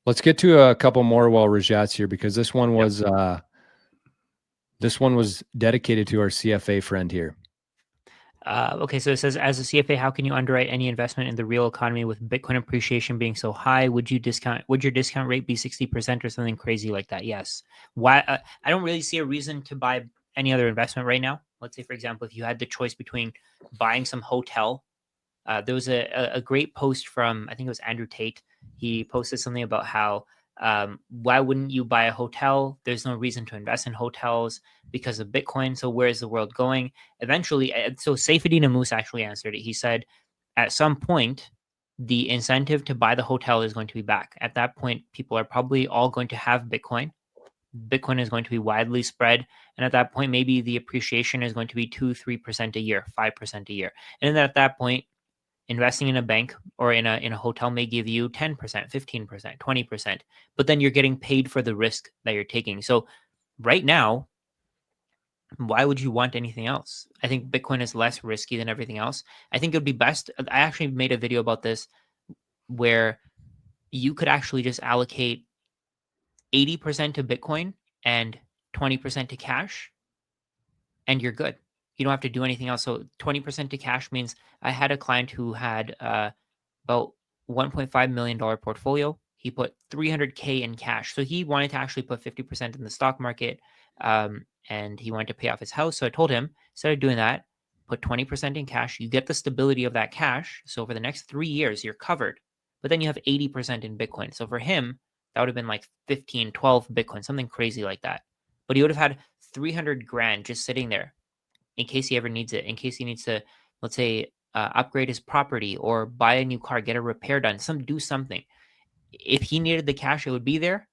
Let's get to a couple more while Rajat's here, because this one was dedicated to our CFA friend here. Okay, so it says, as a CFA, how can you underwrite any investment in the real economy with Bitcoin appreciation being so high? Would your discount rate be 60% or something crazy like that? Yes. Why? I don't really see a reason to buy any other investment right now. Let's say, for example, if you had the choice between buying some hotel. There was a great post from, I think it was Andrew Tate. He posted something about how why wouldn't you buy a hotel? There's no reason to invest in hotels because of Bitcoin. So where is the world going? Eventually, so Saifedean Ammous actually answered it. He said, at some point, the incentive to buy the hotel is going to be back. At that point, people are probably all going to have Bitcoin. Bitcoin is going to be widely spread. And at that point, maybe the appreciation is going to be 2-3% a year, 5% a year. And then at that point, investing in a bank or in a hotel may give you 10%, 15%, 20%, but then you're getting paid for the risk that you're taking. So right now, why would you want anything else? I think Bitcoin is less risky than everything else. I think it would be best. I actually made a video about this where you could actually just allocate 80% to Bitcoin and 20% to cash, and you're good. You don't have to do anything else. So 20% to cash means I had a client who had about $1.5 million portfolio. He put 300K in cash. So he wanted to actually put 50% in the stock market, and he wanted to pay off his house. So I told him, instead of doing that, put 20% in cash. You get the stability of that cash. So for the next 3 years, you're covered. But then you have 80% in Bitcoin. So for him, that would have been like 15, 12 Bitcoin, something crazy like that. But he would have had 300 grand just sitting there in case he ever needs it, in case he needs to, let's say, upgrade his property or buy a new car, get a repair done, do something. If he needed the cash, it would be there,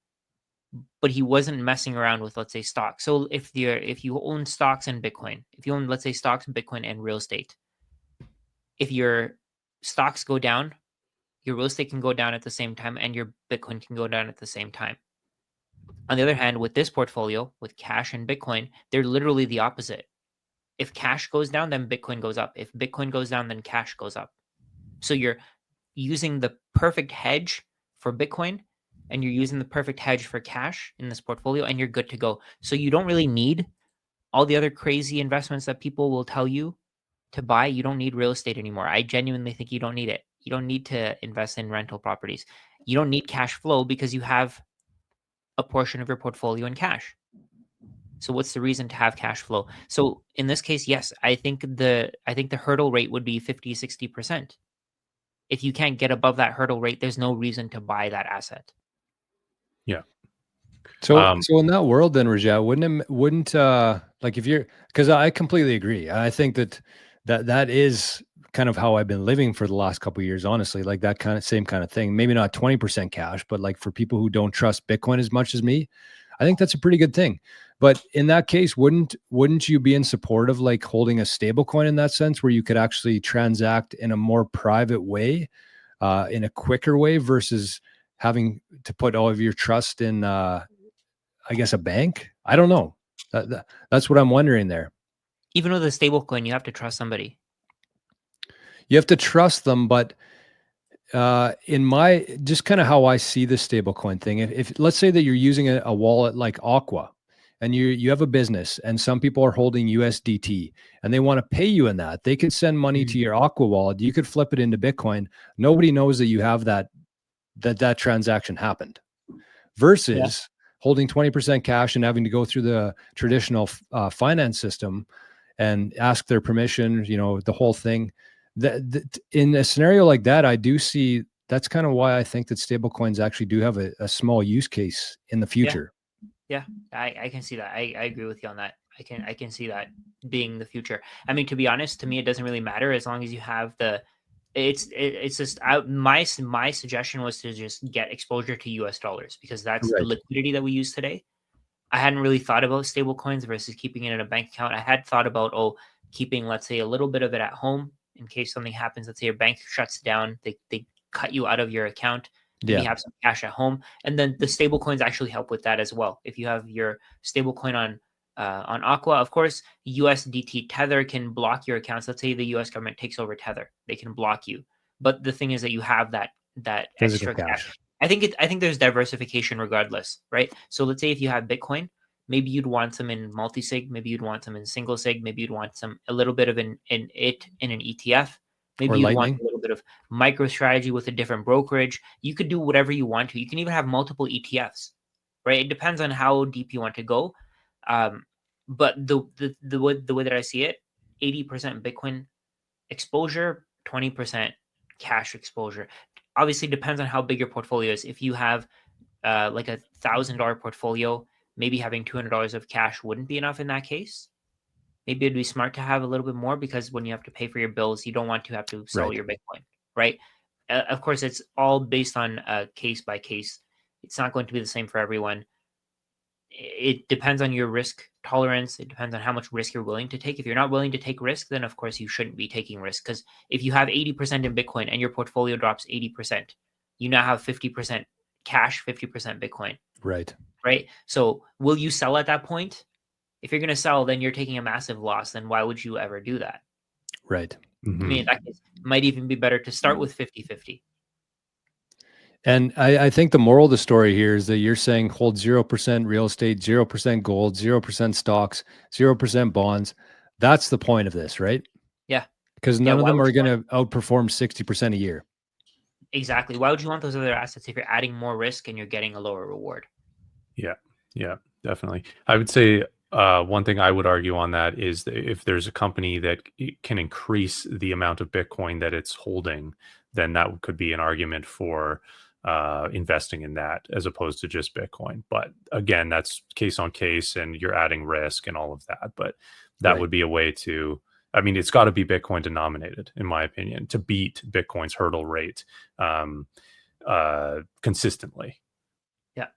but he wasn't messing around with, let's say, stocks. So if you own stocks and Bitcoin, if you own, let's say, stocks, Bitcoin, and real estate, if your stocks go down, your real estate can go down at the same time, and your Bitcoin can go down at the same time. On the other hand, with this portfolio, with cash and Bitcoin, they're literally the opposite. If cash goes down, then Bitcoin goes up. If Bitcoin goes down, then cash goes up. So you're using the perfect hedge for Bitcoin, and you're using the perfect hedge for cash in this portfolio, and you're good to go. So you don't really need all the other crazy investments that people will tell you to buy. You don't need real estate anymore. I genuinely think you don't need it. You don't need to invest in rental properties. You don't need cash flow because you have a portion of your portfolio in cash. So what's the reason to have cash flow? So in this case, yes, I think the hurdle rate would be 50, 60%. If you can't get above that hurdle rate, there's no reason to buy that asset. Yeah. So in that world, then, Rajat, wouldn't like, if you're, because I completely agree. I think that is kind of how I've been living for the last couple of years, honestly, like that kind of same kind of thing. Maybe not 20% cash, but like for people who don't trust Bitcoin as much as me, I think that's a pretty good thing. But in that case, wouldn't you be in support of like holding a stable coin in that sense, where you could actually transact in a more private way, in a quicker way, versus having to put all of your trust in, I guess, a bank? I don't know. That's what I'm wondering there. Even with a stable coin, you have to trust somebody. You have to trust them, but in my, just kind of how I see the stablecoin thing, if let's say that you're using a wallet like AQUA, and you have a business, and some people are holding USDT and they want to pay you in that, they could send money to your AQUA wallet. You could flip it into Bitcoin. Nobody knows that you have that transaction happened, versus holding 20% cash and having to go through the traditional finance system and ask their permission, the whole thing. In a scenario like that, I do see, that's kind of why I think that stablecoins actually do have a small use case in the future. Yeah, I can see that. I agree with you on that. I can see that being the future. I mean, to be honest, to me, it doesn't really matter as long as you have the. It's just my suggestion was to just get exposure to US dollars, because that's the liquidity that we use today. I hadn't really thought about stable coins versus keeping it in a bank account. I had thought about keeping, let's say, a little bit of it at home in case something happens. Let's say your bank shuts down, they cut you out of your account. Maybe have some cash at home, and then the stable coins actually help with that as well. If you have your stable coin on AQUA, of course, USDT Tether can block your accounts. Let's say the US government takes over Tether, they can block you. But the thing is that you have that extra cash. I think there's diversification regardless, right? So let's say if you have Bitcoin, maybe you'd want some in multi-sig, maybe you'd want some in single sig, maybe you'd want some a little bit of in an ETF, maybe Or you'd want Lightning? a little bit of micro strategy with a different brokerage. You could do whatever you want to. You can even have multiple ETFs, right? It depends on how deep you want to go. But the way that I see it, 80% Bitcoin exposure, 20% cash exposure. Obviously depends on how big your portfolio is. If you have like $1,000 portfolio, maybe having $200 of cash wouldn't be enough in that case. Maybe it'd be smart to have a little bit more, because when you have to pay for your bills, you don't want to have to sell Right. your Bitcoin, right? Of course, it's all based on case by case. It's not going to be the same for everyone. It depends on your risk tolerance. It depends on how much risk you're willing to take. If you're not willing to take risk, then of course you shouldn't be taking risk, because if you have 80% in Bitcoin and your portfolio drops 80%, you now have 50% cash, 50% Bitcoin, Right. right? So will you sell at that point? If you're going to sell, then you're taking a massive loss. Then why would you ever do that? Right. I mean, in that case, it might even be better to start with 50-50. And I think the moral of the story here is that you're saying hold 0% real estate, 0% gold, 0% stocks, 0% bonds. That's the point of this, right? Yeah. Because Yeah. none of Why them would are you want going to outperform 60% a year. exactly? Why would you want those other assets if you're adding more risk and you're getting a lower reward? Yeah, yeah, definitely. I would say one thing I would argue on that is that if there's a company that can increase the amount of Bitcoin that it's holding, then that could be an argument for investing in that as opposed to just Bitcoin. But again, that's case on case, and you're adding risk and all of that. But that Right. would be a way to. I mean, it's got to be Bitcoin denominated, in my opinion, to beat Bitcoin's hurdle rate consistently. Yeah.